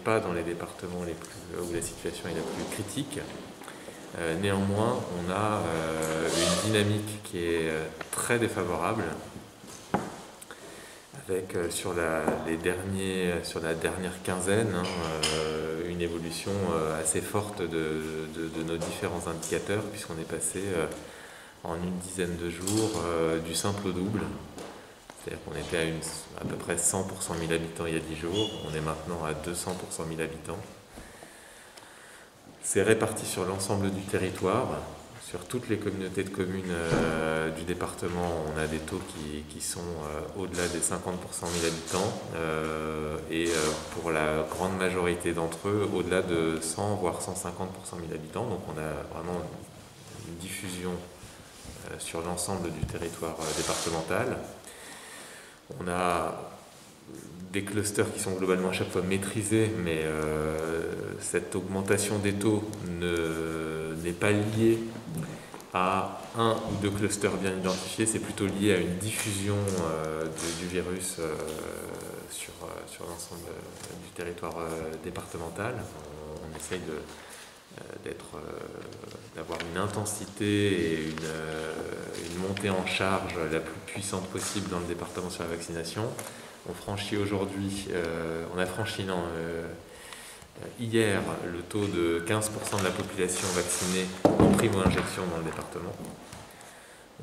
pas dans les départements où la situation est la plus critique. Néanmoins, on a une dynamique qui est très défavorable, avec sur la dernière quinzaine une évolution assez forte de nos différents indicateurs, puisqu'on est passé en une dizaine de jours du simple au double. C'est-à-dire qu'on était à peu près 100 pour 100 000 habitants il y a 10 jours, on est maintenant à 200 pour 100 000 habitants. C'est réparti sur l'ensemble du territoire. Sur toutes les communautés de communes du département, on a des taux qui sont au-delà des 50 pour 100 000 habitants et pour la grande majorité d'entre eux, au-delà de 100 voire 150 pour 100 000 habitants. Donc on a vraiment une diffusion sur l'ensemble du territoire départemental. On a des clusters qui sont globalement à chaque fois maîtrisés, mais cette augmentation des taux n'est pas liée à un ou deux clusters bien identifiés, c'est plutôt lié à une diffusion du virus sur l'ensemble du territoire départemental. On essaye d'avoir une intensité et une montée en charge la plus puissante possible dans le département sur la vaccination. On franchit aujourd'hui, hier le taux de 15% de la population vaccinée en primo-injection dans le département.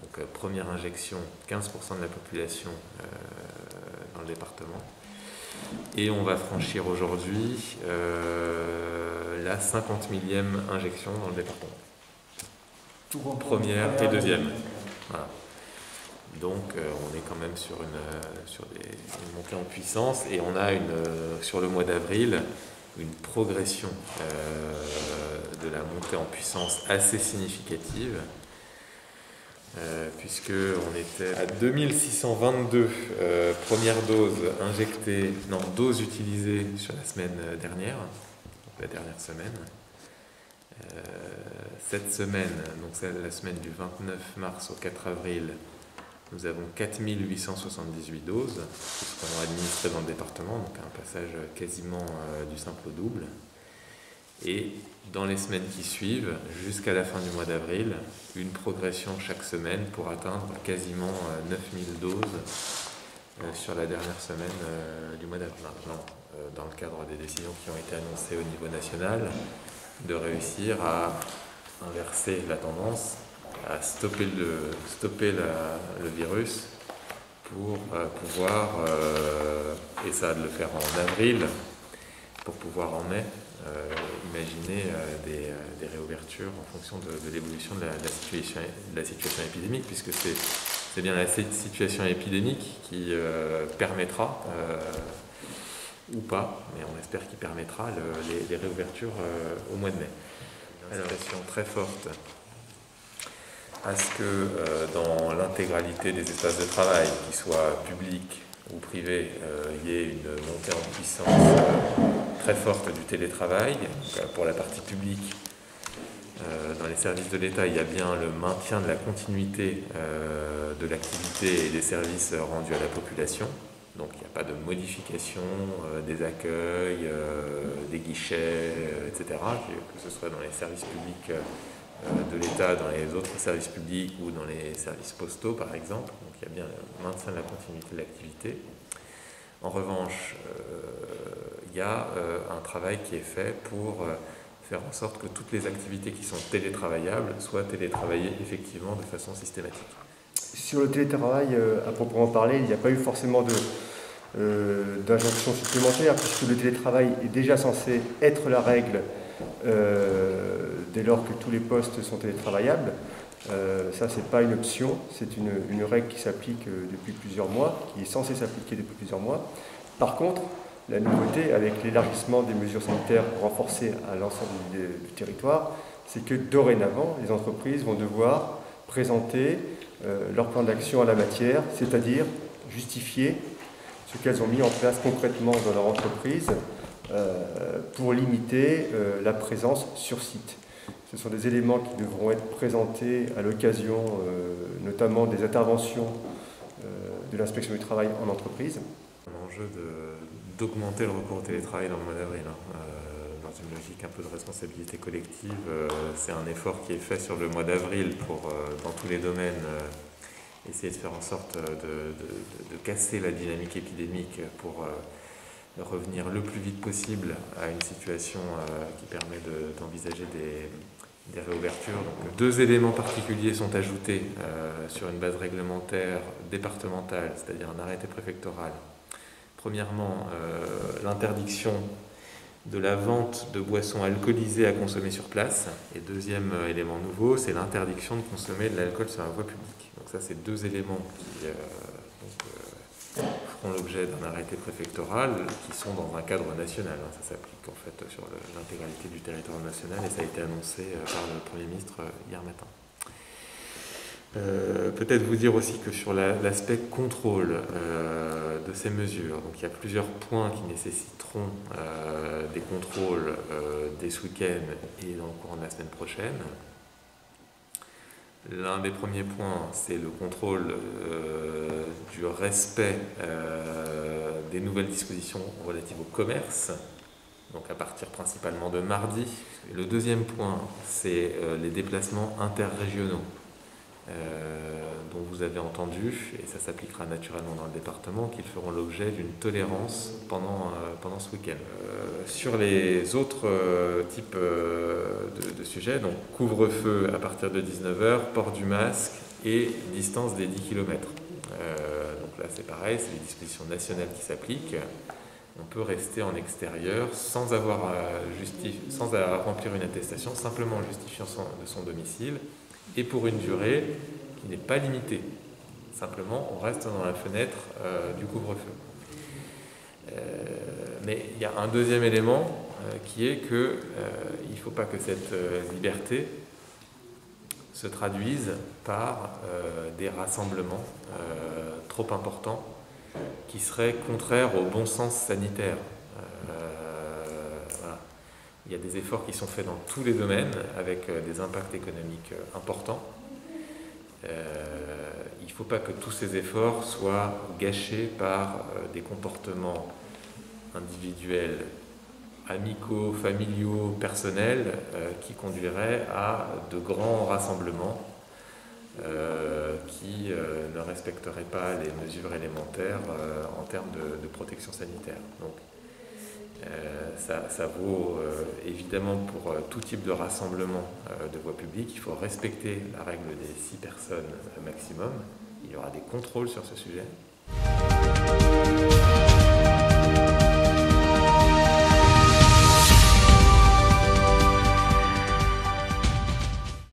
Donc première injection, 15% de la population dans le département. Et on va franchir aujourd'hui la 50 millième injection dans le département. Première et deuxième. Voilà. Donc on est quand même sur une montée en puissance, et on a sur le mois d'avril une progression de la montée en puissance assez significative, puisqu'on était à 2622 premières doses utilisées sur la semaine dernière, donc la dernière semaine. Cette semaine, donc c'est la semaine du 29 mars au 4 avril, nous avons 4878 doses qui seront administrées dans le département, donc un passage quasiment du simple au double. Et dans les semaines qui suivent, jusqu'à la fin du mois d'avril, une progression chaque semaine pour atteindre quasiment 9000 doses sur la dernière semaine du mois d'avril. Dans le cadre des décisions qui ont été annoncées au niveau national, de réussir à inverser la tendance, à stopper le virus pour pouvoir, et ça de le faire en avril, pour pouvoir en mai imaginer des réouvertures en fonction de l'évolution de la situation épidémique, puisque c'est bien la situation épidémique qui permettra, ou pas, mais on espère qu'il permettra les réouvertures au mois de mai. Une incitation très forte à ce que dans l'intégralité des espaces de travail, qu'ils soient publics ou privés, il y ait une montée en puissance très forte du télétravail. Donc, pour la partie publique, dans les services de l'État, il y a bien le maintien de la continuité de l'activité et des services rendus à la population. Donc il n'y a pas de modification des accueils, des guichets, etc., que ce soit dans les services publics de l'État, dans les autres services publics ou dans les services postaux par exemple. Donc il y a bien le maintien de la continuité de l'activité. En revanche, il y a un travail qui est fait pour faire en sorte que toutes les activités qui sont télétravaillables soient télétravaillées effectivement de façon systématique. Sur le télétravail, à proprement parler, il n'y a pas eu forcément d'injonction supplémentaire, puisque le télétravail est déjà censé être la règle dès lors que tous les postes sont télétravaillables. Ça, c'est pas une option, c'est une règle qui s'applique depuis plusieurs mois, qui est censée s'appliquer depuis plusieurs mois. Par contre, la nouveauté, avec l'élargissement des mesures sanitaires renforcées à l'ensemble du territoire, c'est que dorénavant, les entreprises vont devoir présenter leur plan d'action à la matière, c'est-à-dire justifier ce qu'elles ont mis en place concrètement dans leur entreprise pour limiter la présence sur site. Ce sont des éléments qui devront être présentés à l'occasion notamment des interventions de l'inspection du travail en entreprise. Un enjeu d'augmenter le recours au télétravail dans le mois d'avril. Dans une logique un peu de responsabilité collective, c'est un effort qui est fait sur le mois d'avril pour, dans tous les domaines, essayer de faire en sorte de casser la dynamique épidémique pour revenir le plus vite possible à une situation qui permet d'envisager des réouvertures. Donc, deux éléments particuliers sont ajoutés sur une base réglementaire départementale, c'est-à-dire un arrêté préfectoral. Premièrement, l'interdiction de la vente de boissons alcoolisées à consommer sur place. Et deuxième élément nouveau, c'est l'interdiction de consommer de l'alcool sur la voie publique. Donc ça, c'est deux éléments qui feront l'objet d'un arrêté préfectoral qui sont dans un cadre national. Ça s'applique en fait sur l'intégralité du territoire national et ça a été annoncé par le Premier ministre hier matin. Peut-être vous dire aussi que sur l'aspect contrôle de ces mesures, donc il y a plusieurs points qui nécessiteront des contrôles dès ce week-end et dans le courant de la semaine prochaine. L'un des premiers points, c'est le contrôle du respect des nouvelles dispositions relatives au commerce, donc à partir principalement de mardi. Et le deuxième point, c'est les déplacements interrégionaux. Dont vous avez entendu, et ça s'appliquera naturellement dans le département, qu'ils feront l'objet d'une tolérance pendant ce week-end. Sur les autres types de sujets, donc couvre-feu à partir de 19h, port du masque et distance des 10 km. Donc là c'est pareil, c'est les dispositions nationales qui s'appliquent. On peut rester en extérieur sans avoir à remplir une attestation, simplement en justifiant de son domicile, et pour une durée qui n'est pas limitée. Simplement, on reste dans la fenêtre du couvre-feu. Mais il y a un deuxième élément qui est qu'il ne faut pas que cette liberté se traduise par des rassemblements trop importants qui seraient contraires au bon sens sanitaire. Voilà. Il y a des efforts qui sont faits dans tous les domaines avec des impacts économiques importants. Il ne faut pas que tous ces efforts soient gâchés par des comportements individuels, amicaux, familiaux, personnels qui conduiraient à de grands rassemblements qui ne respecteraient pas les mesures élémentaires en termes de protection sanitaire. Donc, ça vaut évidemment pour tout type de rassemblement de voie publique. Il faut respecter la règle des 6 personnes maximum. Il y aura des contrôles sur ce sujet.